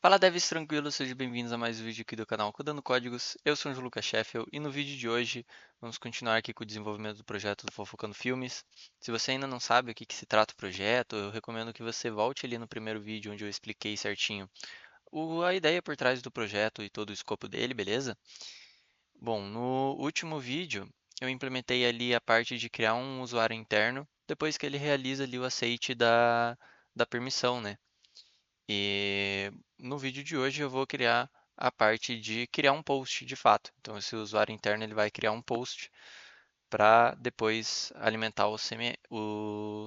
Fala devs tranquilos, sejam bem-vindos a mais um vídeo aqui do canal Codando Códigos. Eu sou o Lucas Sheffield e no vídeo de hoje vamos continuar aqui com o desenvolvimento do projeto do Fofocando Filmes. Se você ainda não sabe o que se trata o projeto, eu recomendo que você volte ali no primeiro vídeo onde eu expliquei certinho a ideia por trás do projeto e todo o escopo dele, beleza? Bom, no último vídeo eu implementei ali a parte de criar um usuário interno depois que ele realiza ali o aceite da permissão, né? E no vídeo de hoje eu vou criar a parte de criar um post de fato. Então, esse usuário interno ele vai criar um post para depois alimentar o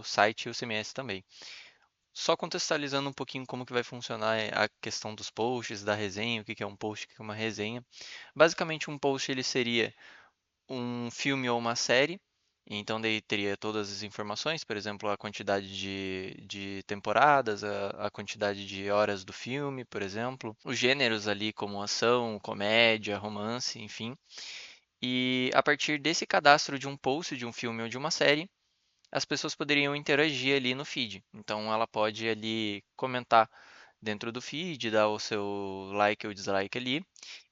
site e o CMS também. Só contextualizando um pouquinho como que vai funcionar a questão dos posts, da resenha, o que que é um post, o que que é uma resenha. Basicamente, um post ele seria um filme ou uma série. Então, daí teria todas as informações, por exemplo, a quantidade de temporadas, a quantidade de horas do filme, por exemplo, os gêneros ali, como ação, comédia, romance, enfim. E a partir desse cadastro de um post de um filme ou de uma série, as pessoas poderiam interagir ali no feed. Então, ela pode ali comentar dentro do feed, dar o seu like ou dislike ali.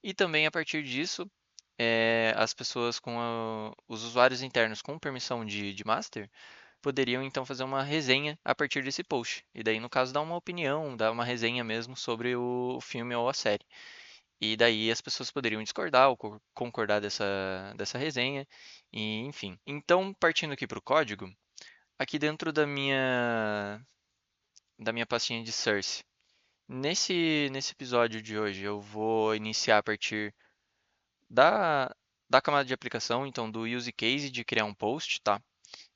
E também a partir disso, as pessoas os usuários internos com permissão de master poderiam então fazer uma resenha a partir desse post. E daí, no caso, dar uma opinião, dar uma resenha mesmo sobre o filme ou a série. E daí as pessoas poderiam discordar ou concordar dessa resenha, e enfim. Então, partindo aqui para o código, aqui dentro da minha pastinha de source, nesse episódio de hoje, eu vou iniciar a partir da, da camada de aplicação, então do use case de criar um post, tá?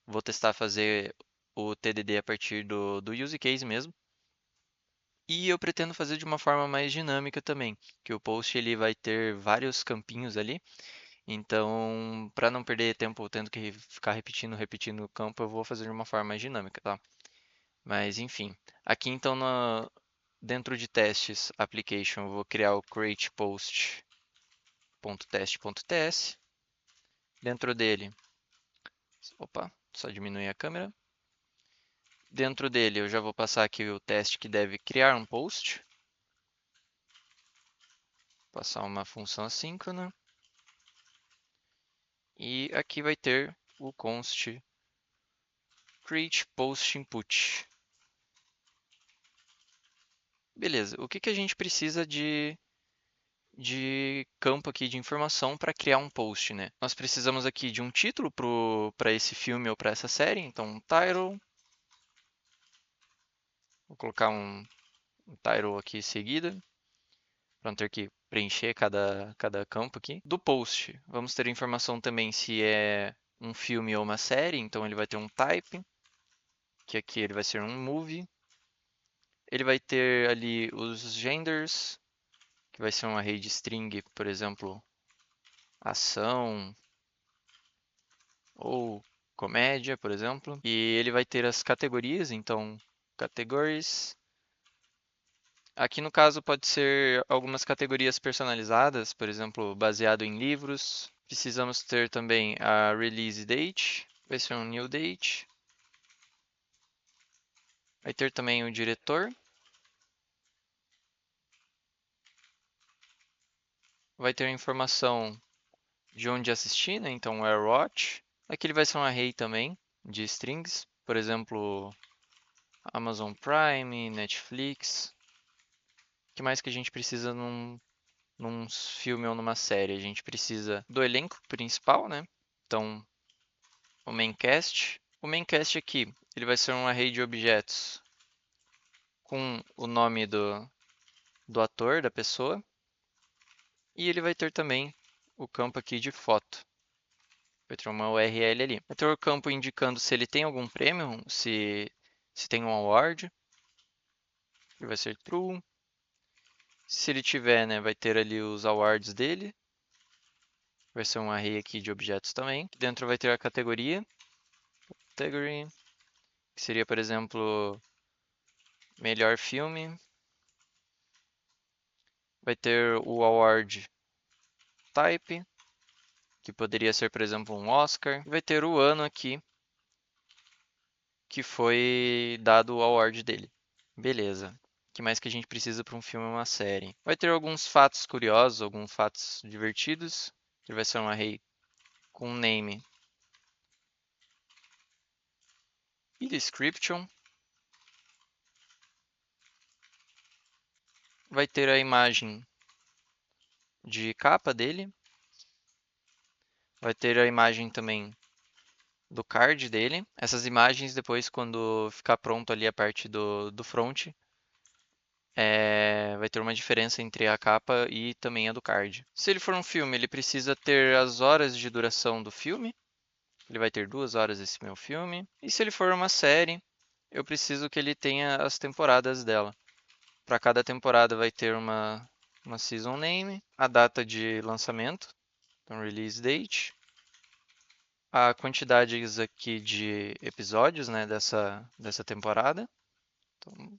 Vou testar fazer o TDD a partir do use case mesmo. E eu pretendo fazer de uma forma mais dinâmica também, que o post ele vai ter vários campinhos ali. Então, para não perder tempo tendo que ficar repetindo o campo, eu vou fazer de uma forma mais dinâmica, tá? Mas enfim, aqui então dentro de testes application, eu vou criar o create post.test.ts. Dentro dele, opa, só diminuir a câmera. Dentro dele, eu já vou passar aqui o teste que deve criar um post. Passar uma função assíncrona. E aqui vai ter o const create post input. Beleza, o que que a gente precisa de campo aqui de informação para criar um post, né? Nós precisamos aqui de um título para esse filme ou para essa série, então um title. Vou colocar um title aqui em seguida, para não ter que preencher cada campo aqui. Do post, vamos ter informação também se é um filme ou uma série, então ele vai ter um type, que aqui ele vai ser um movie. Ele vai ter ali os genders, que vai ser um array de string, por exemplo, ação ou comédia, por exemplo. E ele vai ter as categorias, então categories. Aqui no caso pode ser algumas categorias personalizadas, por exemplo, baseado em livros. Precisamos ter também a release date, vai ser um new date. Vai ter também o diretor. Vai ter a informação de onde assistir, né? Então where watch. Aqui ele vai ser um array também de strings, por exemplo, Amazon Prime, Netflix. O que mais que a gente precisa num filme ou numa série? A gente precisa do elenco principal, né? Então, o main cast. O main cast aqui, ele vai ser um array de objetos com o nome do ator, da pessoa. E ele vai ter também o campo aqui de foto. Vai ter uma URL ali. Vai ter o campo indicando se ele tem algum prêmio, se tem um award. Ele vai ser true. Se ele tiver, né, vai ter ali os awards dele. Vai ser um array aqui de objetos também. Dentro vai ter a categoria. Category, que seria, por exemplo, melhor filme. Vai ter o award type, que poderia ser, por exemplo, um Oscar. Vai ter o ano aqui que foi dado o award dele. Beleza. que mais que a gente precisa para um filme ou uma série? Vai ter alguns fatos curiosos, alguns fatos divertidos. Ele vai ser um array com name e description. Vai ter a imagem de capa dele. Vai ter a imagem também do card dele. Essas imagens depois, quando ficar pronto ali a parte do front, vai ter uma diferença entre a capa e também a do card. Se ele for um filme, ele precisa ter as horas de duração do filme. Ele vai ter 2 horas esse meu filme. E se ele for uma série, eu preciso que ele tenha as temporadas dela. Para cada temporada vai ter uma season name, a data de lançamento, então release date, a quantidade aqui de episódios, né, dessa temporada. Então,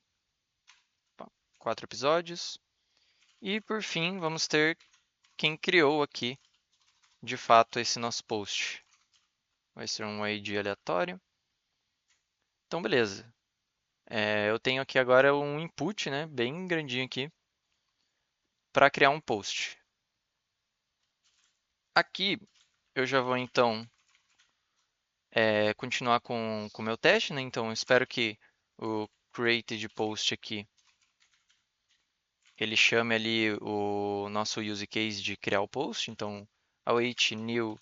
4 episódios. E por fim, vamos ter quem criou aqui, de fato, esse nosso post. Vai ser um ID aleatório. Então, beleza. Eu tenho aqui agora um input, né, bem grandinho aqui, para criar um post. Aqui eu já vou então continuar com o meu teste, né? Então eu espero que o created post aqui ele chame ali o nosso use case de criar o post. Então await new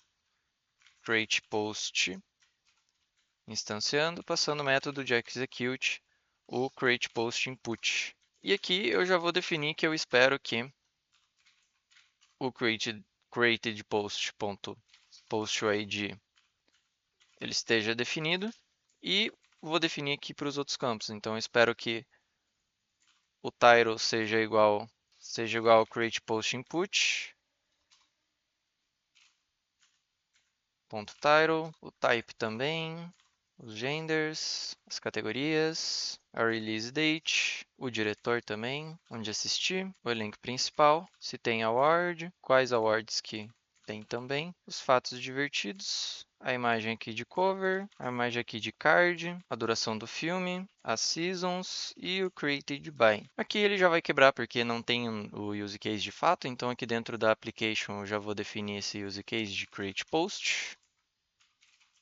create post instanciando, passando o método de execute o create post input. E aqui eu já vou definir que eu espero que o created post.postID ele esteja definido e vou definir aqui para os outros campos. Então eu espero que o title seja igual ao create post input ponto title, o type também, os genders, as categorias, a release date, o diretor também, onde assistir, o elenco principal, se tem award, quais awards que tem também, os fatos divertidos, a imagem aqui de cover, a imagem aqui de card, a duração do filme, as seasons e o created by. Aqui ele já vai quebrar porque não tem o use case de fato, então aqui dentro da application eu já vou definir esse use case de create post,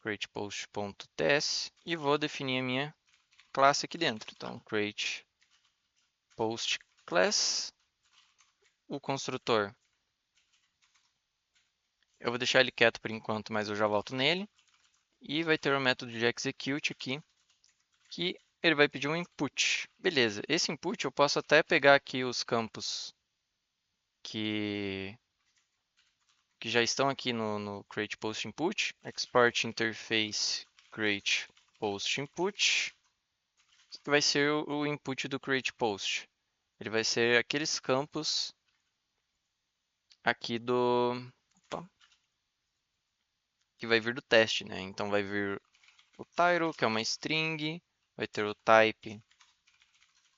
createPost.ts e vou definir a minha classe aqui dentro. Então, createPostClass, o construtor. Eu vou deixar ele quieto por enquanto, mas eu já volto nele. E vai ter o método de execute aqui, que ele vai pedir um input. Beleza, esse input eu posso até pegar aqui os campos que já estão aqui no create post input, export interface create post input, que vai ser o input do create post. Ele vai ser aqueles campos aqui opa, que vai vir do teste, né? Então vai vir o title, que é uma string, vai ter o type,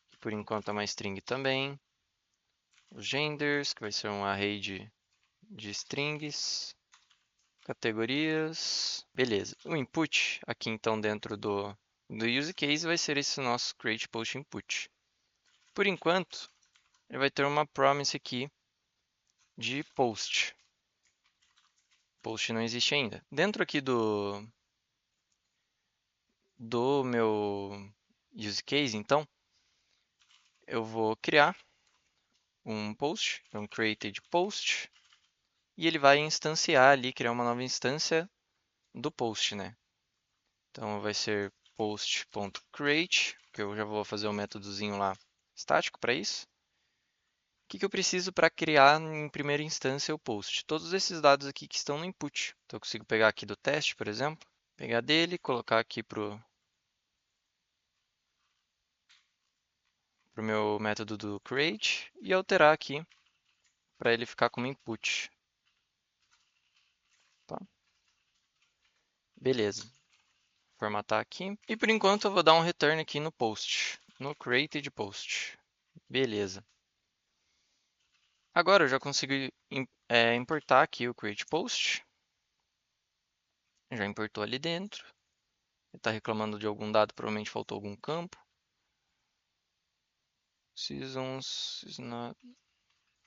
que por enquanto é uma string também, os genders, que vai ser um array de strings, categorias, beleza. O input aqui então dentro do use case vai ser esse nosso create post input. Por enquanto, ele vai ter uma promise aqui de post. Post não existe ainda. Dentro aqui do meu use case, então, eu vou criar um post, então created post, e ele vai instanciar ali, criar uma nova instância do post, né? Então vai ser post.create, que eu já vou fazer um métodozinho lá estático para isso. O que eu preciso para criar em primeira instância o post? Todos esses dados aqui que estão no input. Então eu consigo pegar aqui do teste, por exemplo, pegar dele, colocar aqui para o meu método do create e alterar aqui para ele ficar como input. Tá? Beleza. Formatar aqui. E por enquanto eu vou dar um return aqui no post, no created post. Beleza. Agora eu já consigo importar aqui o create post. Já importou ali dentro. Ele está reclamando de algum dado, provavelmente faltou algum campo. Seasons is not...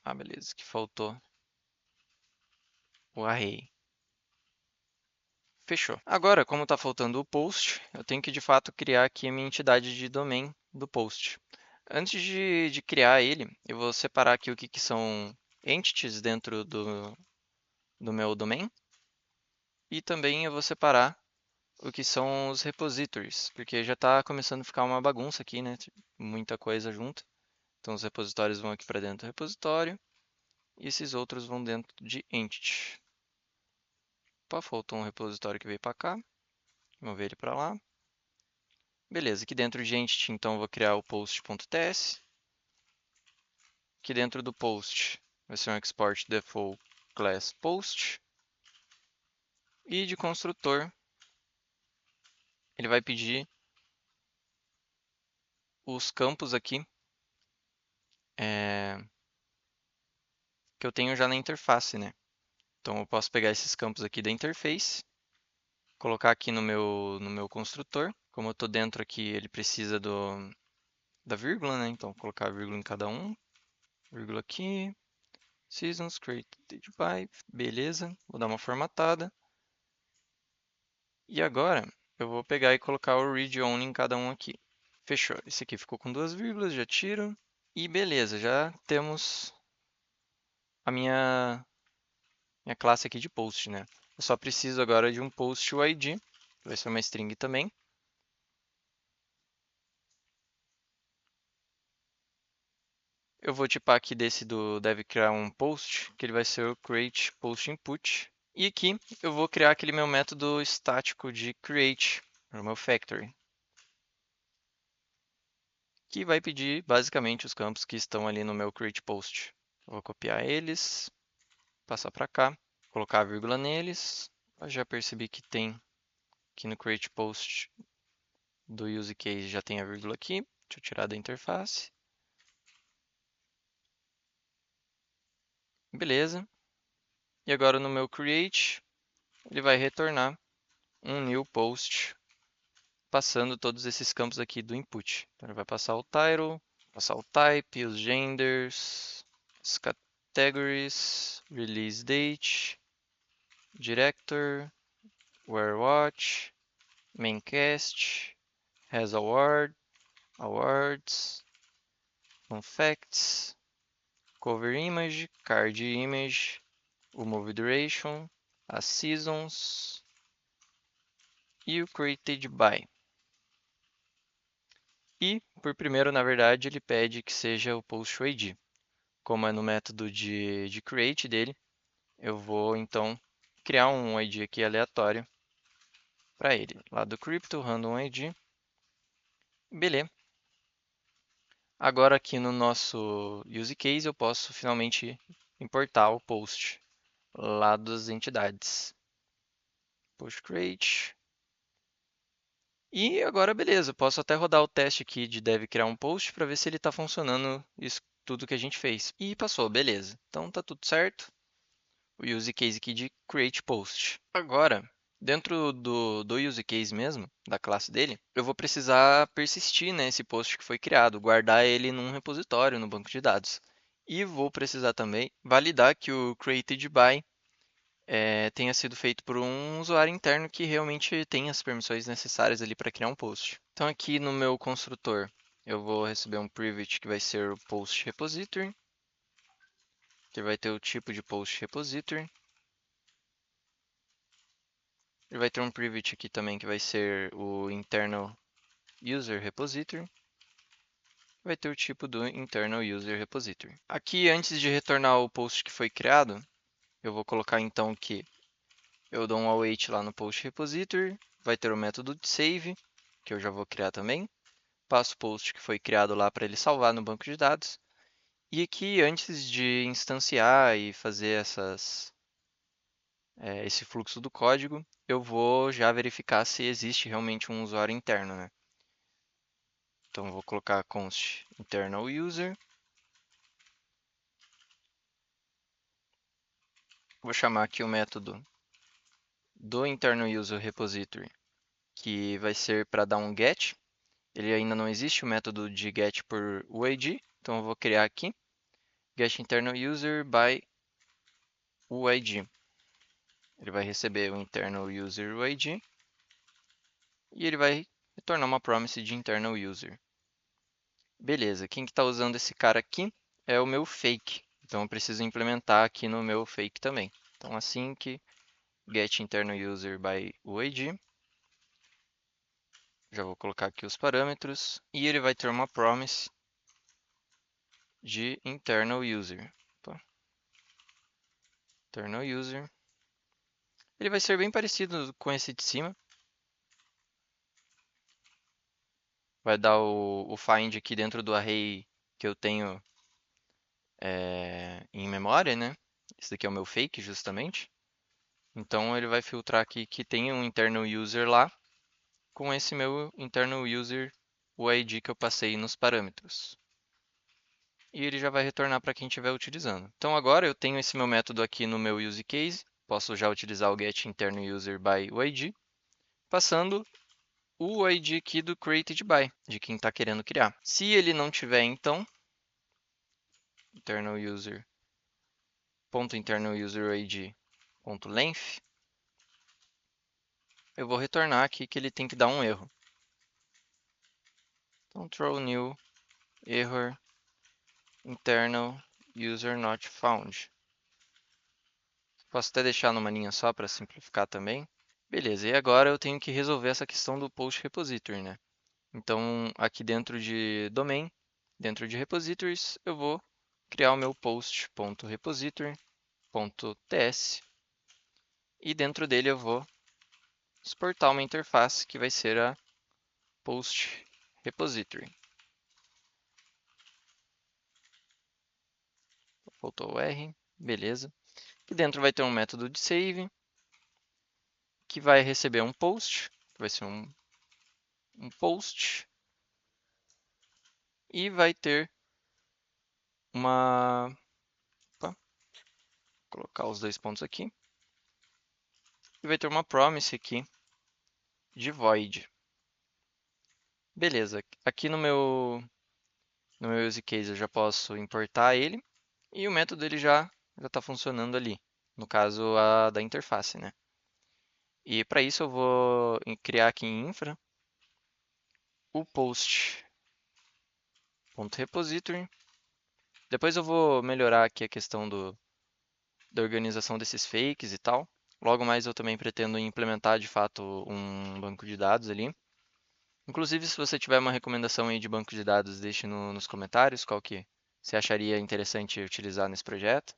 Ah, beleza, que faltou o array. Fechou. Agora, como está faltando o post, eu tenho que de fato criar aqui a minha entidade de domain do post. Antes de criar ele, eu vou separar aqui o que são entities dentro do meu domain. E também eu vou separar o que são os repositories, porque já está começando a ficar uma bagunça aqui, né? Muita coisa junto. Então os repositórios vão aqui para dentro do repositório e esses outros vão dentro de entity. Opa, faltou um repositório que veio para cá. Vamos ver ele para lá. Beleza, aqui dentro de entity, então eu vou criar o post.ts. Aqui dentro do post vai ser um export default class post. E de construtor, ele vai pedir os campos aqui que eu tenho já na interface, né? Então eu posso pegar esses campos aqui da interface, colocar aqui no meu construtor. Como eu estou dentro aqui, ele precisa da vírgula, né? Então vou colocar a vírgula em cada um. Vírgula aqui. Seasons created by. Beleza. Vou dar uma formatada. E agora eu vou pegar e colocar o read only em cada um aqui. Fechou. Esse aqui ficou com duas vírgulas, já tiro. E beleza, já temos a minha classe aqui de post, né? Eu só preciso agora de um post UID, que vai ser uma string também. Eu vou tipar aqui desse do deve criar um post, que ele vai ser o create post input. E aqui eu vou criar aquele meu método estático de create, no meu factory, que vai pedir basicamente os campos que estão ali no meu create post. Eu vou copiar eles, passar para cá, colocar a vírgula neles. Eu já percebi que tem aqui no create post do use case já tem a vírgula aqui. Deixa eu tirar da interface. Beleza. E agora no meu create, ele vai retornar um new post, passando todos esses campos aqui do input. Então ele vai passar o title, passar o type, os genders, as categories, release date, director, where watch, maincast, has award, awards, fun facts, cover image, card image, o movie duration, as seasons e o created by. E, por primeiro, na verdade, ele pede que seja o post ID. Como é no método de create dele, eu vou então criar um ID aqui aleatório para ele. Lá do crypto, random ID. Beleza. Agora aqui no nosso use case eu posso finalmente importar o post lá das entidades. Post create. E agora beleza, posso até rodar o teste aqui de deve criar um post para ver se ele está funcionando isso tudo que a gente fez. E passou, beleza. Então tá tudo certo. O use case aqui de create post. Agora, dentro do use case mesmo, da classe dele, eu vou precisar persistir nesse post que foi criado, guardar ele num repositório no banco de dados. E vou precisar também validar que o created by tenha sido feito por um usuário interno que realmente tem as permissões necessárias ali para criar um post. Então aqui no meu construtor, eu vou receber um private que vai ser o post repository, que vai ter o tipo de post repository. Ele vai ter um private aqui também que vai ser o internal user repository. Vai ter o tipo do internal user repository. Aqui, antes de retornar o post que foi criado, eu vou colocar então que eu dou um await lá no post repository. Vai ter o método de save, que eu já vou criar também. Passo o post que foi criado lá para ele salvar no banco de dados. E aqui, antes de instanciar e fazer esse fluxo do código, eu vou já verificar se existe realmente um usuário interno, né? Então vou colocar const internal user. Vou chamar aqui o método do internal user repository, que vai ser para dar um get. Ele ainda não existe o método de get por UID, Então eu vou criar aqui getInternalUser by UID. Ele vai receber o internal user UID e ele vai retornar uma promise de internal user. Beleza, quem que está usando esse cara aqui é o meu fake. Então eu preciso implementar aqui no meu fake também. Então assim que getInternalUser by UID, já vou colocar aqui os parâmetros e ele vai ter uma promise de internal user. Opa. Internal user. Ele vai ser bem parecido com esse de cima. Vai dar o find aqui dentro do array que eu tenho em memória, né? Esse daqui é o meu fake, justamente. Então ele vai filtrar aqui que tem um internal user lá com esse meu internal user, o ID que eu passei nos parâmetros. E ele já vai retornar para quem estiver utilizando. Então agora eu tenho esse meu método aqui no meu use case, posso já utilizar o getInternalUser by UID, passando o ID aqui do created by, de quem está querendo criar. Se ele não tiver, então, internaluser.internaluserid.length, eu vou retornar aqui que ele tem que dar um erro. Então, throw new error internal user not found. Posso até deixar numa linha só para simplificar também. Beleza, e agora eu tenho que resolver essa questão do post repository, né? Então, aqui dentro de domain, dentro de repositories, eu vou criar o meu post.repository.ts e dentro dele eu vou exportar uma interface que vai ser a post repository. Faltou o R, beleza. E dentro vai ter um método de save, que vai receber um post, que vai ser um post, e vai ter uma... Opa, vou colocar os dois pontos aqui. E vai ter uma promise aqui de void. Beleza, aqui no meu use case eu já posso importar ele e o método ele já está funcionando ali, no caso a da interface, né? E para isso eu vou criar aqui em infra o post.repository. Depois eu vou melhorar aqui a questão da organização desses fakes e tal. Logo mais eu também pretendo implementar de fato um banco de dados ali. Inclusive, se você tiver uma recomendação aí de banco de dados, deixe nos comentários qual que você acharia interessante utilizar nesse projeto.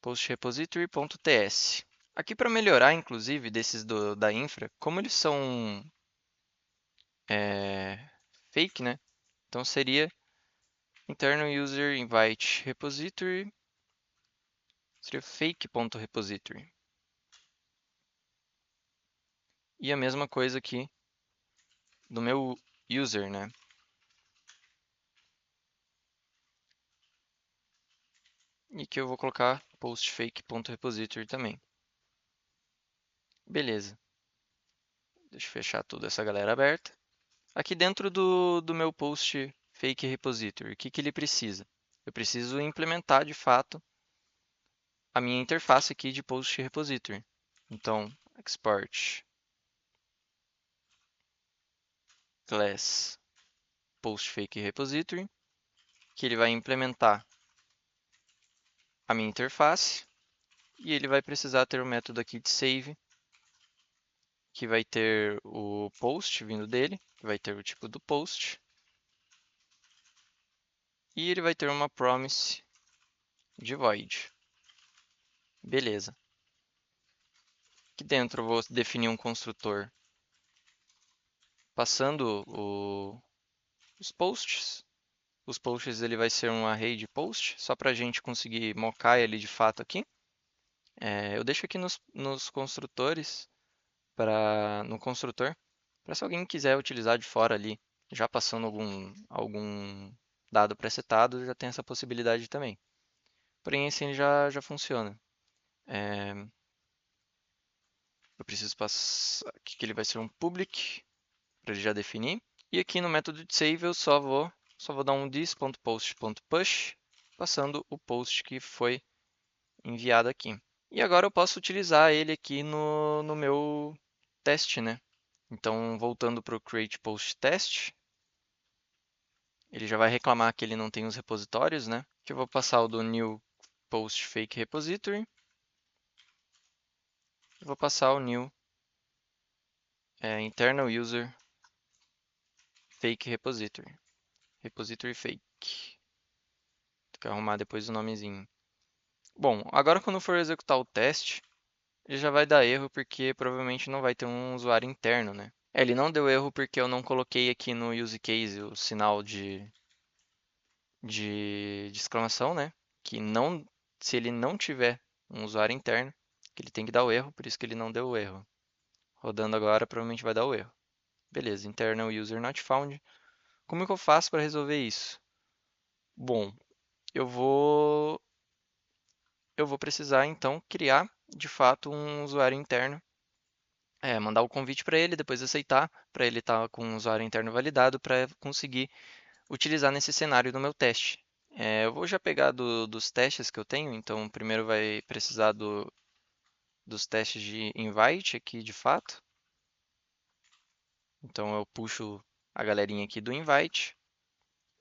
postrepository.ts. Aqui para melhorar, inclusive, desses da infra, como eles são fake, né? Então seria internal user invite repository, seria fake.repository. E a mesma coisa aqui do meu user, né? E que eu vou colocar postfake.repository também. Beleza. Deixa eu fechar toda essa galera aberta. Aqui dentro do meu post fake repository, o que ele precisa? Eu preciso implementar de fato a minha interface aqui de post repository. Então, export class post fake repository, que ele vai implementar a minha interface e ele vai precisar ter o método aqui de save, que vai ter o post vindo dele, que vai ter o tipo do post, e ele vai ter uma promise de void. Beleza. Aqui dentro eu vou definir um construtor passando os posts. Os posts ele vai ser um array de post, só para a gente conseguir mocar ele de fato aqui. Eu deixo aqui nos construtores, no construtor, para se alguém quiser utilizar de fora ali, já passando algum dado pré-setado, já tem essa possibilidade também. Porém, esse ele já funciona. Eu preciso passar aqui que ele vai ser um public, para ele já definir. E aqui no método de save eu só vou só vou dar um this.post.push, passando o post que foi enviado aqui. E agora eu posso utilizar ele aqui no meu teste, né? Então, voltando para o create post test, ele já vai reclamar que ele não tem os repositórios, né? Que eu vou passar o do new post fake repository. Eu vou passar o new internal user fake repository. Repository fake. Tem que arrumar depois o nomezinho. Bom, agora quando for executar o teste, ele já vai dar erro porque provavelmente não vai ter um usuário interno, né? Ele não deu erro porque eu não coloquei aqui no use case o sinal de exclamação, né? Que não, se ele não tiver um usuário interno, que ele tem que dar o erro, por isso que ele não deu o erro. Rodando agora, provavelmente vai dar o erro. Beleza, internal user not found. Como é que eu faço para resolver isso? Bom, eu vou precisar então criar de fato um usuário interno, mandar o convite para ele, depois aceitar, para ele estar com o usuário interno validado para conseguir utilizar nesse cenário no meu teste. Eu vou já pegar dos testes que eu tenho, então primeiro vai precisar dos testes de invite aqui de fato. Então eu puxo a galerinha aqui do invite.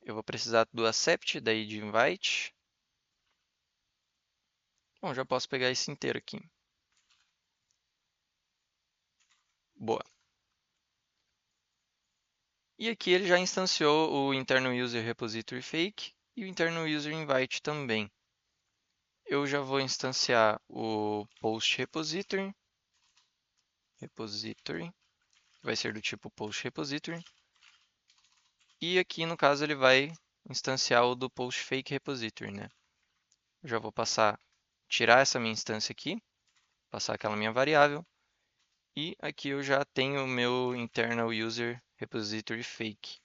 Eu vou precisar do accept daí de invite. Bom, já posso pegar esse inteiro aqui. Boa. E aqui ele já instanciou o internal user repository fake e o internal user invite também. Eu já vou instanciar o post repository, vai ser do tipo post repository. E aqui no caso ele vai instanciar o do post fake repository, né? Eu já vou tirar essa minha instância aqui, passar aquela minha variável. E aqui eu já tenho o meu internal user repository fake.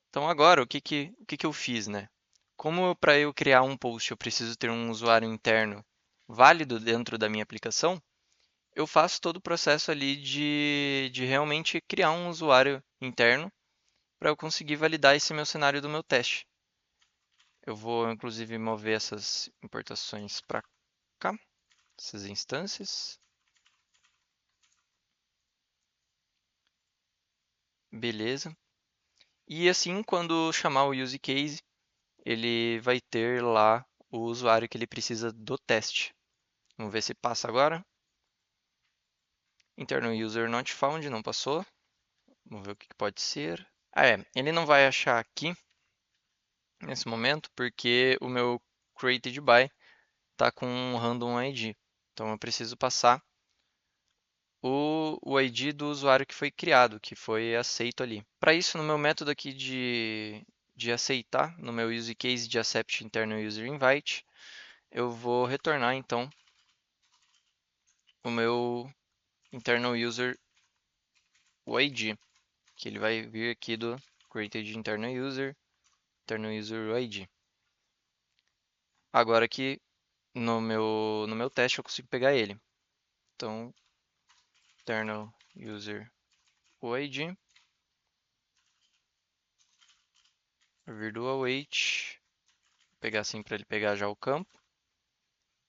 Então agora o que eu fiz, né? Como para eu criar um post eu preciso ter um usuário interno válido dentro da minha aplicação, eu faço todo o processo ali de realmente criar um usuário interno para eu conseguir validar esse meu cenário do meu teste. Eu vou inclusive mover essas importações para cá, essas instâncias. Beleza. E assim, quando chamar o use case, ele vai ter lá o usuário que ele precisa do teste. Vamos ver se passa agora. Internal user not found, não passou. Vamos ver o que pode ser. Ele não vai achar aqui nesse momento porque o meu created by está com um random ID. Então eu preciso passar o ID do usuário que foi criado, que foi aceito ali. Para isso, no meu método aqui de aceitar, no meu use case de accept internal user invite, eu vou retornar então o meu internal user o ID, que ele vai vir aqui do created internal user ID. Agora aqui no meu teste eu consigo pegar ele. Então, internal user ID, vir do await, pegar assim para ele pegar já o campo.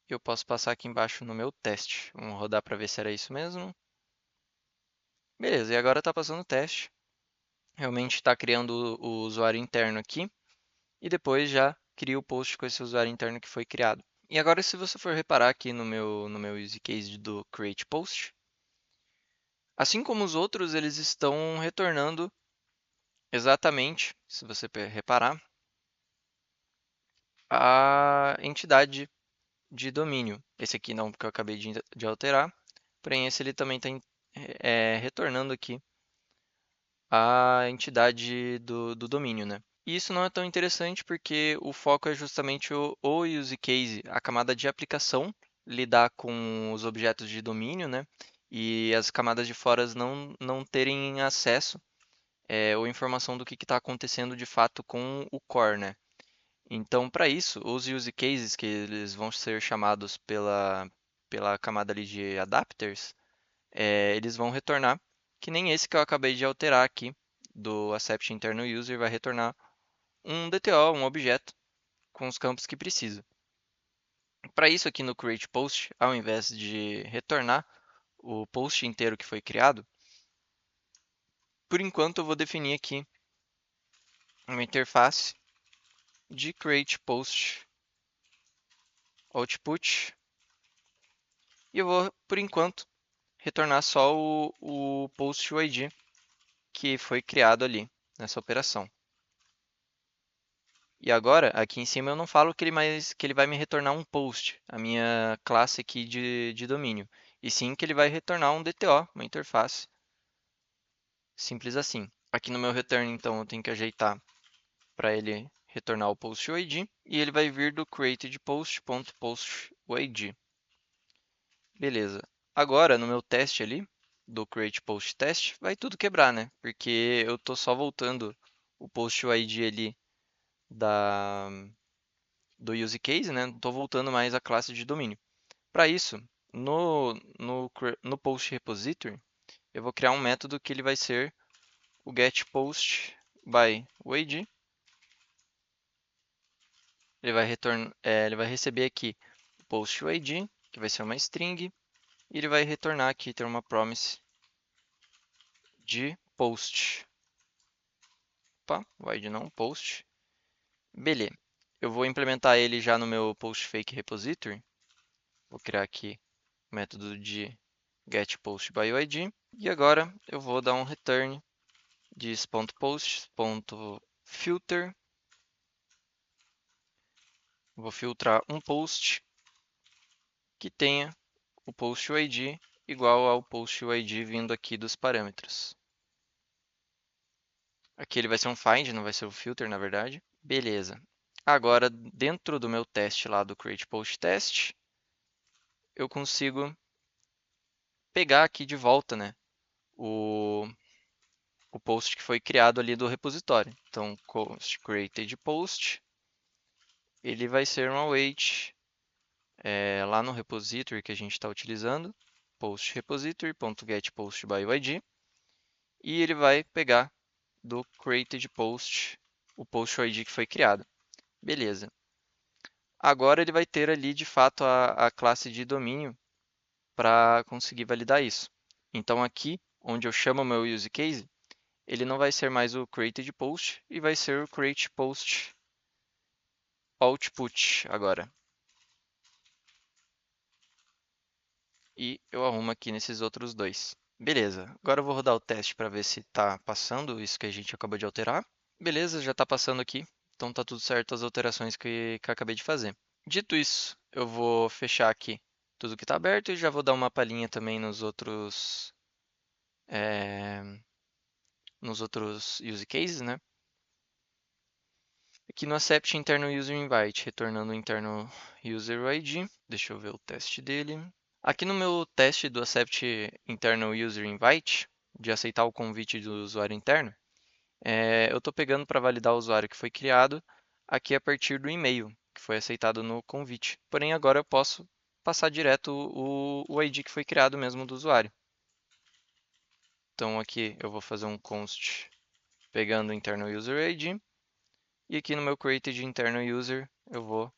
Eu posso passar aqui embaixo no meu teste. Vamos rodar para ver se era isso mesmo. Beleza, e agora está passando o teste. Realmente está criando o usuário interno aqui. E depois já cria o post com esse usuário interno que foi criado. E agora, se você for reparar aqui no meu use case do create post, assim como os outros, eles estão retornando exatamente, se você reparar, a entidade de domínio. Esse aqui não, porque eu acabei de alterar, porém esse ele também está retornando aqui a entidade do domínio, né? E isso não é tão interessante porque o foco é justamente o use case, a camada de aplicação, lidar com os objetos de domínio, né? E as camadas de fora não terem acesso ou informação do que está acontecendo de fato com o core, né? Então, para isso, os use cases, que eles vão ser chamados pela camada ali de adapters, eles vão retornar, que nem esse que eu acabei de alterar aqui, do accept internal user vai retornar um DTO, um objeto, com os campos que precisa. Para isso aqui no create post, ao invés de retornar o post inteiro que foi criado, por enquanto eu vou definir aqui uma interface de create post output e eu vou, por enquanto, retornar só o post UID que foi criado ali nessa operação. E agora, aqui em cima eu não falo que ele vai me retornar um post, a minha classe aqui de domínio, e sim que ele vai retornar um DTO, uma interface. Simples assim. Aqui no meu return, então, eu tenho que ajeitar para ele retornar o post UID e ele vai vir do createdPost.postUID. Beleza. Agora, no meu teste ali, do createPostTest, vai tudo quebrar, né? Porque eu estou só voltando o post UID ali da, do use case, né? Não estou voltando mais a classe de domínio. Para isso, no post repository, eu vou criar um método que ele vai ser o getPostByUID. Ele vai receber aqui o post UID, que vai ser uma string, e ele vai retornar aqui, ter uma promise de post. Opa, UID não, post. Beleza. Eu vou implementar ele já no meu postfake repository. Vou criar aqui o método de getPostByUID. E agora eu vou dar um return de .post.filter. Vou filtrar um post que tenha o post UID igual ao post UID vindo aqui dos parâmetros. Aqui ele vai ser um find, não vai ser o filter, na verdade. Beleza. Agora, dentro do meu teste lá do createPostTest, eu consigo pegar aqui de volta, né, o post que foi criado ali do repositório. Então, post created post, ele vai ser um await lá no repository que a gente está utilizando, post repository.getPostByUID, e ele vai pegar do created post o post ID que foi criado. Beleza. Agora ele vai ter ali de fato a classe de domínio para conseguir validar isso. Então aqui, onde eu chamo o meu use case, ele não vai ser mais o created post e vai ser o create post output agora. E eu arrumo aqui nesses outros dois. Beleza, agora eu vou rodar o teste para ver se está passando isso que a gente acabou de alterar. Beleza, já está passando aqui, então está tudo certo as alterações que eu acabei de fazer. Dito isso, eu vou fechar aqui tudo que está aberto e já vou dar uma palhinha também nos outros use cases, né? Aqui no accept internal user invite, retornando o internal user ID. Deixa eu ver o teste dele. Aqui no meu teste do accept internal user invite, de aceitar o convite do usuário interno, eu estou pegando para validar o usuário que foi criado aqui a partir do e-mail que foi aceitado no convite. Porém, agora eu posso passar direto o ID que foi criado mesmo do usuário. Então aqui eu vou fazer um const pegando o internal user ID. E aqui no meu created internal user eu vou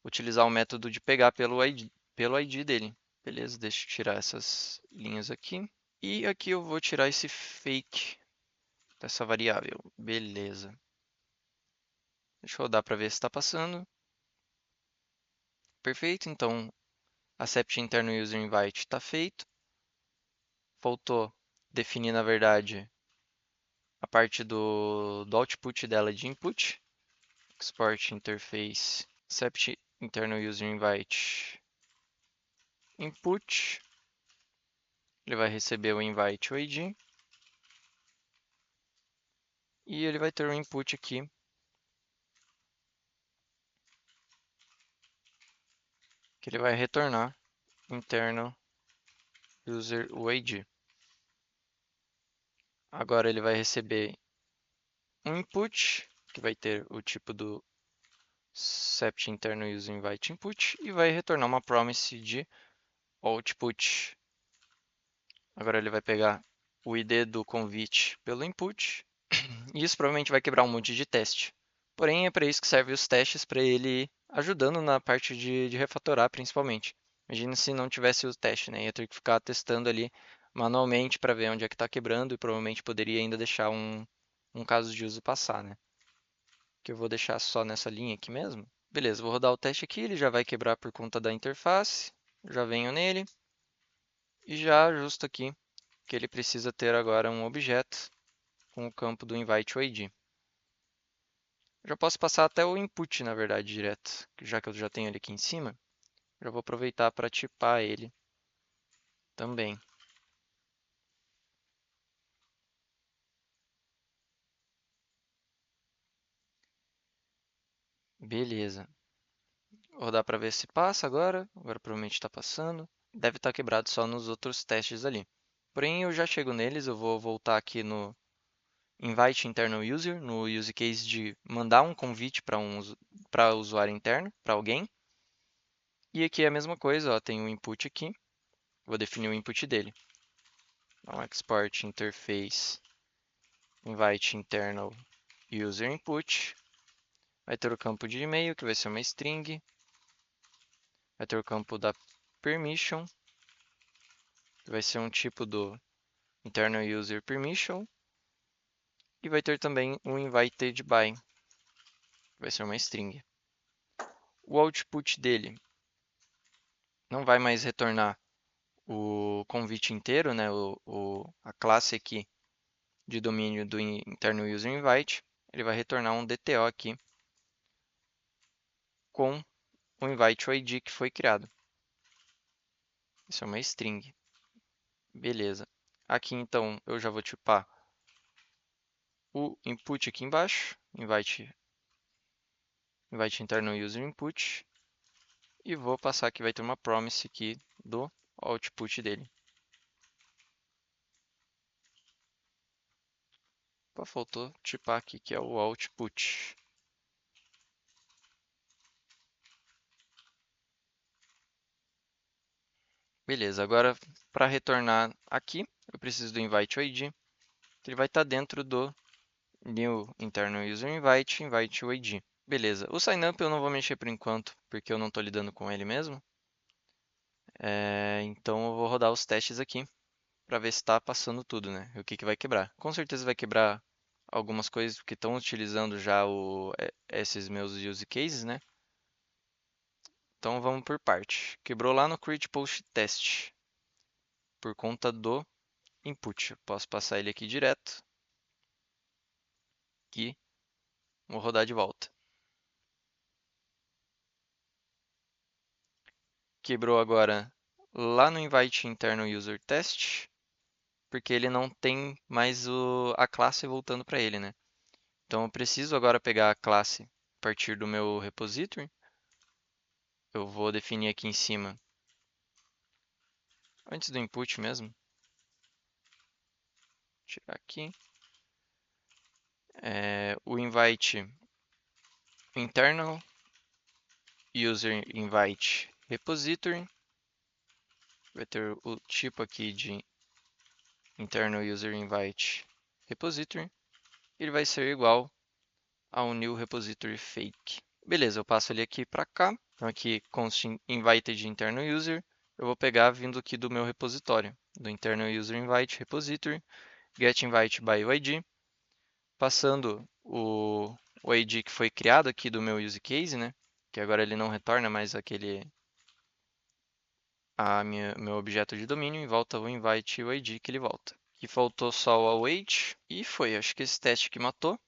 utilizar o método de pegar pelo ID dele. Beleza, deixa eu tirar essas linhas aqui. E aqui eu vou tirar esse fake dessa variável. Beleza. Deixa eu rodar para ver se está passando. Perfeito, então accept internal user invite está feito. Faltou definir, na verdade, a parte do output dela de input. Export interface accept internal user invite input. Ele vai receber o invite ID. E ele vai ter um input aqui. Que ele vai retornar internal user UID. Agora ele vai receber um input, que vai ter o tipo do accept internal user invite input, e vai retornar uma promise de output. Agora ele vai pegar o ID do convite pelo input E isso provavelmente vai quebrar um monte de teste. Porém, é para isso que servem os testes, para ele ir ajudando na parte de refatorar, principalmente. Imagina se não tivesse o teste, né? Ia ter que ficar testando ali manualmente para ver onde é que está quebrando e provavelmente poderia ainda deixar um caso de uso passar, né? Que eu vou deixar só nessa linha aqui mesmo. Beleza, vou rodar o teste aqui, ele já vai quebrar por conta da interface. Já venho nele e já ajusto aqui que ele precisa ter agora um objeto com o campo do inviteID. Já posso passar até o input, na verdade, direto, já que eu já tenho ele aqui em cima. Já vou aproveitar para tipar ele também. Beleza. Vou rodar para ver se passa agora. Agora provavelmente está passando. Deve estar quebrado só nos outros testes ali. Porém, eu já chego neles. Eu vou voltar aqui no Invite Internal User, no use case de mandar um convite para usuário interno, para alguém. E aqui é a mesma coisa, ó, tem um input aqui. Vou definir o input dele. Então, export interface invite internal user input. Vai ter o campo de e-mail, que vai ser uma string. Vai ter o campo da permission, que vai ser um tipo do internal user permission. E vai ter também o invited by, que vai ser uma string. O output dele não vai mais retornar o convite inteiro, né, a classe aqui de domínio do internal user invite. Ele vai retornar um DTO aqui com o invite ID que foi criado. Isso é uma string. Beleza. Aqui então eu já vou tipar o input aqui embaixo, invite internal user input, e vou passar que vai ter uma promise aqui do output dele. Opa, faltou tipar aqui que é o output. Beleza, agora para retornar aqui, eu preciso do invite ID, que ele vai estar dentro do new internal user invite ID. Beleza, o signup eu não vou mexer por enquanto, porque eu não estou lidando com ele mesmo. Então eu vou rodar os testes aqui para ver se está passando tudo, né? E o que vai quebrar. Com certeza vai quebrar algumas coisas que estão utilizando já esses meus use cases, né? Então vamos por parte. Quebrou lá no create post test por conta do input. Eu posso passar ele aqui direto e vou rodar de volta. Quebrou agora lá no invite internal user test, porque ele não tem mais a classe voltando para ele, né? Então eu preciso agora pegar a classe a partir do meu repository. Eu vou definir aqui em cima, antes do input mesmo, tirar aqui, o invite internal user invite repository. Vai ter o tipo aqui de internal user invite repository. Ele vai ser igual ao new repository fake. Beleza, eu passo ele aqui para cá. Então aqui const invited internal user. Eu vou pegar vindo aqui do meu repositório, do internal user invite repository, get invite by ID, passando o ID que foi criado aqui do meu use case, né? Que agora ele não retorna mais meu objeto de domínio, e volta o invite e o ID que ele volta. Aqui faltou só o await e foi. Acho que esse teste que matou.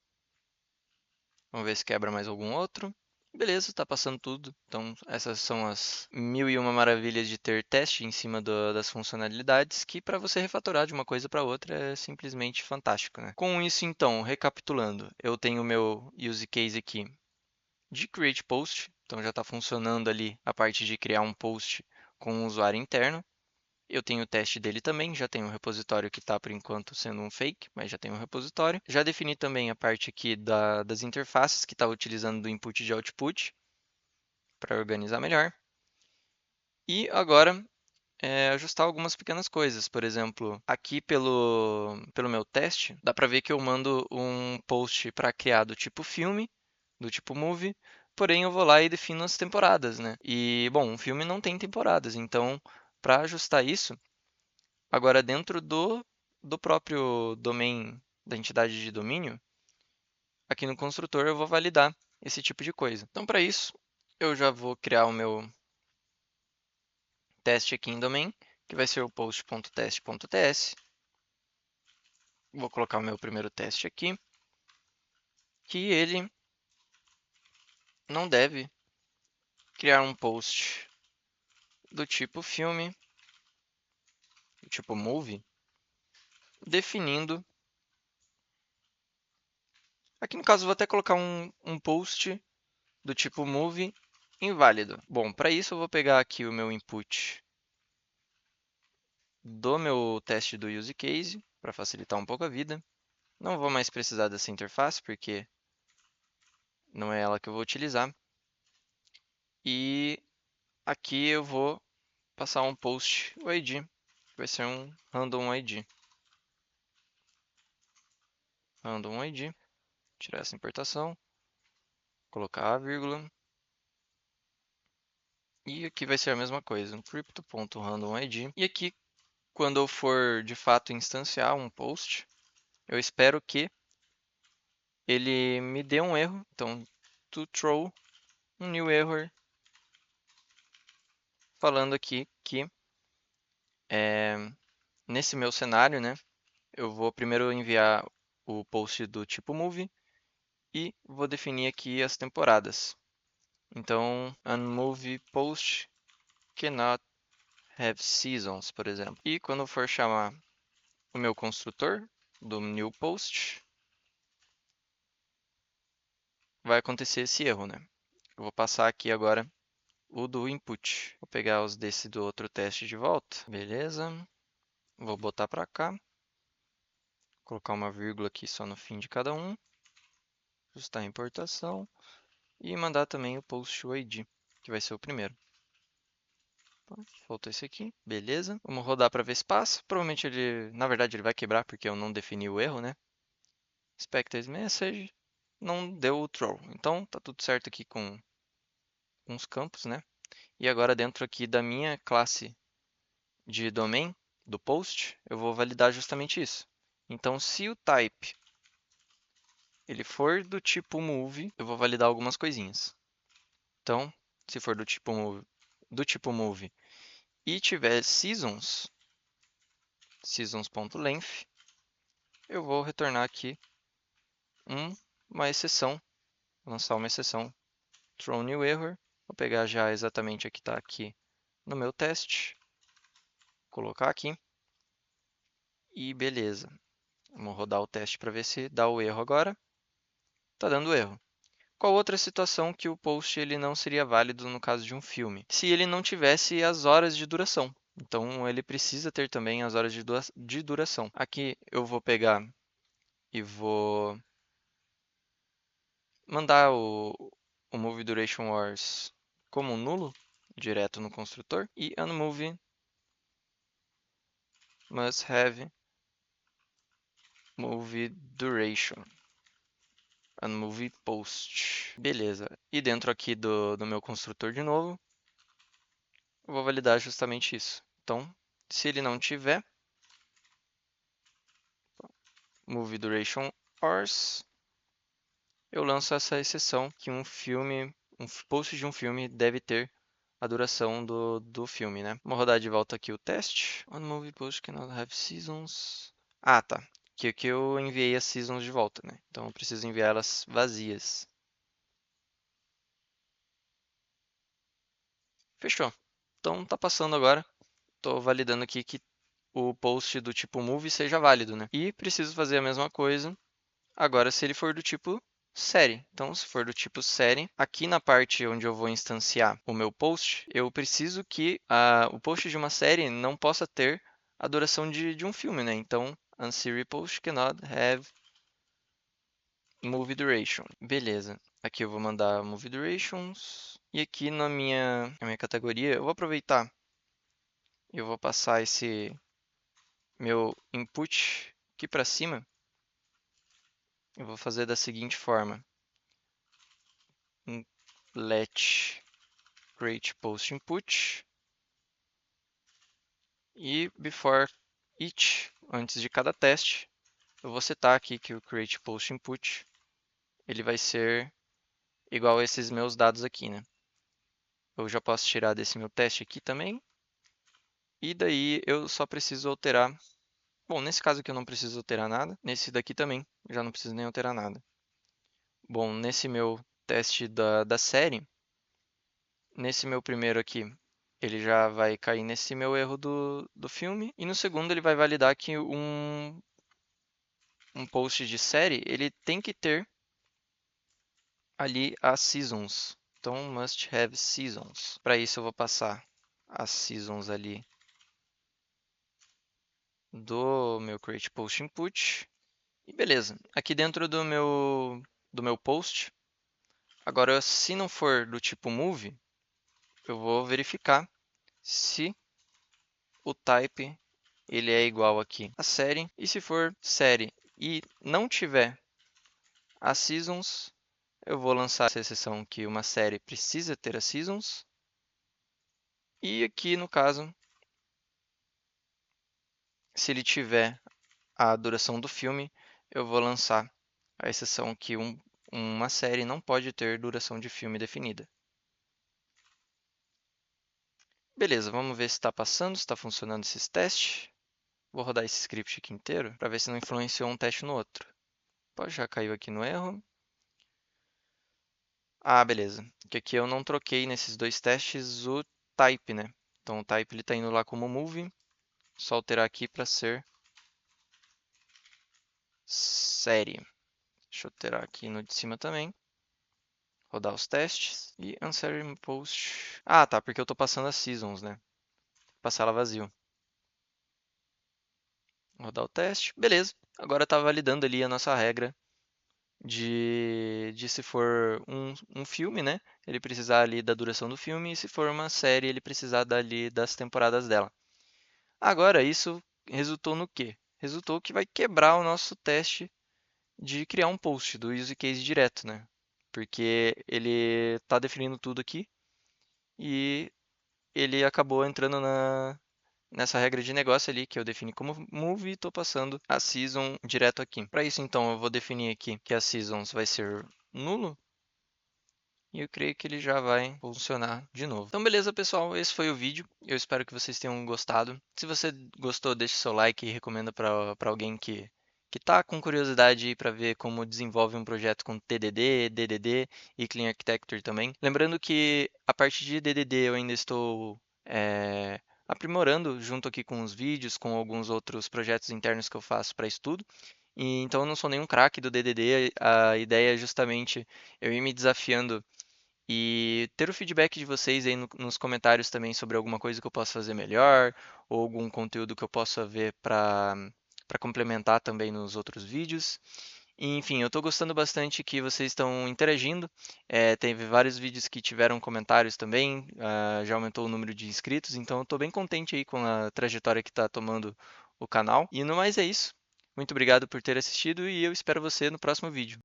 Vamos ver se quebra mais algum outro. Beleza, está passando tudo. Então, essas são as mil e uma maravilhas de ter teste em cima das funcionalidades, que para você refatorar de uma coisa para outra é simplesmente fantástico, né? Com isso, então, recapitulando, eu tenho o meu use case aqui de create post, então já está funcionando ali a parte de criar um post com um usuário interno. Eu tenho o teste dele também, já tenho um repositório que está por enquanto sendo um fake, mas já tenho um repositório. Já defini também a parte aqui das interfaces que está utilizando do input e de output para organizar melhor. E agora é ajustar algumas pequenas coisas. Por exemplo, aqui pelo meu teste, dá para ver que eu mando um post para criar do tipo filme, do tipo movie, porém eu vou lá e defino as temporadas, né? E, bom, um filme não tem temporadas, então para ajustar isso, agora dentro do próprio domain da entidade de domínio, aqui no construtor eu vou validar esse tipo de coisa. Então, para isso, eu já vou criar o meu teste aqui em domain, que vai ser o post.test.ts. Vou colocar o meu primeiro teste aqui, que ele não deve criar um post do tipo filme, do tipo movie, definindo. Aqui no caso, vou até colocar um post do tipo movie inválido. Bom, para isso eu vou pegar aqui o meu input do meu teste do use case, para facilitar um pouco a vida. Não vou mais precisar dessa interface, porque não é ela que eu vou utilizar. E aqui eu vou passar um post ID, vai ser um random ID. Random ID, tirar essa importação, colocar a vírgula. E aqui vai ser a mesma coisa, um crypto.randomID. E aqui, quando eu for de fato instanciar um post, eu espero que ele me dê um erro. Então, to throw um new error, falando aqui que nesse meu cenário, né, eu vou primeiro enviar o post do tipo movie e vou definir aqui as temporadas. Então, unmovie post cannot have seasons, por exemplo. E quando eu for chamar o meu construtor do new post, vai acontecer esse erro, né? Eu vou passar aqui agora o do input. Vou pegar os desse do outro teste de volta. Beleza. Vou botar para cá. Colocar uma vírgula aqui só no fim de cada um. Ajustar a importação. E mandar também o post ID, que vai ser o primeiro. Faltou esse aqui. Beleza. Vamos rodar para ver se passa. Provavelmente ele, na verdade, ele vai quebrar porque eu não defini o erro, né? Expected message. Não deu o throw. Então, tá tudo certo aqui com os campos, né? E agora dentro aqui da minha classe de domain, do post, eu vou validar justamente isso. Então, se o type ele for do tipo move, eu vou validar algumas coisinhas. Então, se for do tipo move e tiver seasons, seasons.length, eu vou retornar aqui uma exceção, lançar uma exceção, throw new error. Vou pegar já exatamente a que está aqui no meu teste, colocar aqui e beleza. Vamos rodar o teste para ver se dá o erro agora. Está dando erro. Qual outra situação que o post ele não seria válido no caso de um filme? Se ele não tivesse as horas de duração. Então ele precisa ter também as horas de duração. Aqui eu vou pegar e vou mandar o Movie Duration Hours como nulo, direto no construtor. E unmovie must have movie duration. Unmovie post. Beleza. E dentro aqui do meu construtor de novo, eu vou validar justamente isso. Então, se ele não tiver, movie duration hours, eu lanço essa exceção que um post de um filme deve ter a duração do filme, né? Vamos rodar de volta aqui o teste. One movie post cannot have seasons. Ah, tá. Que eu enviei as seasons de volta, né? Então eu preciso enviar elas vazias. Fechou. Então tá passando agora. Estou validando aqui que o post do tipo movie seja válido, né? E preciso fazer a mesma coisa agora se ele for do tipo série. Então, se for do tipo série, aqui na parte onde eu vou instanciar o meu post, eu preciso que o post de uma série não possa ter a duração de um filme, né? Então, unSeries post cannot have movie duration. Beleza. Aqui eu vou mandar movie durations. E aqui na minha categoria, eu vou aproveitar Eu vou passar esse meu input aqui para cima. Eu vou fazer da seguinte forma: let create post input e before each, antes de cada teste, eu vou setar aqui que o create post input ele vai ser igual a esses meus dados aqui, né? Eu já posso tirar desse meu teste aqui também. E daí eu só preciso alterar. Bom, nesse caso aqui eu não preciso alterar nada. Nesse daqui também, já não preciso nem alterar nada. Bom, nesse meu teste da série, nesse meu primeiro aqui, ele já vai cair nesse meu erro do filme. E no segundo ele vai validar que um post de série, ele tem que ter ali as seasons. Então, must have seasons. Para isso eu vou passar as seasons ali do meu create post input. E beleza. Aqui dentro do meu post, agora se não for do tipo move, eu vou verificar se o type ele é igual aqui a série. E se for série e não tiver as seasons, eu vou lançar essa exceção que uma série precisa ter as seasons. E aqui no caso, se ele tiver a duração do filme, eu vou lançar a exceção que uma série não pode ter duração de filme definida. Beleza, vamos ver se está passando, se está funcionando esses testes. Vou rodar esse script aqui inteiro para ver se não influenciou um teste no outro. Pô, já caiu aqui no erro. Ah, beleza. Que aqui eu não troquei nesses dois testes o type, né? Então o type ele está indo lá como move. Só alterar aqui para ser série. Deixa eu alterar aqui no de cima também. Rodar os testes. E answer post. Ah, tá, porque eu estou passando as seasons, né? Passar ela vazio. Rodar o teste. Beleza. Agora está validando ali a nossa regra de se for um filme, né? Ele precisar ali da duração do filme. E se for uma série, ele precisar dali das temporadas dela. Agora, isso resultou no quê? Resultou que vai quebrar o nosso teste de criar um post do use case direto, né? Porque ele está definindo tudo aqui e ele acabou entrando nessa regra de negócio ali que eu defini como move e estou passando a season direto aqui. Para isso, então, eu vou definir aqui que a seasons vai ser nulo e eu creio que ele já vai funcionar de novo. Então, beleza, pessoal, esse foi o vídeo. Eu espero que vocês tenham gostado. Se você gostou, deixe seu like e recomenda para alguém que está com curiosidade para ver como desenvolve um projeto com TDD, DDD e Clean Architecture também. Lembrando que a parte de DDD eu ainda estou aprimorando junto aqui com os vídeos, com alguns outros projetos internos que eu faço para estudo. E, então eu não sou nenhum craque do DDD, a ideia é justamente eu ir me desafiando e ter o feedback de vocês aí nos comentários também sobre alguma coisa que eu possa fazer melhor, ou algum conteúdo que eu possa ver para complementar também nos outros vídeos. E, enfim, eu estou gostando bastante que vocês estão interagindo. Teve vários vídeos que tiveram comentários também, já aumentou o número de inscritos, então eu estou bem contente aí com a trajetória que está tomando o canal. E no mais é isso. Muito obrigado por ter assistido e eu espero você no próximo vídeo.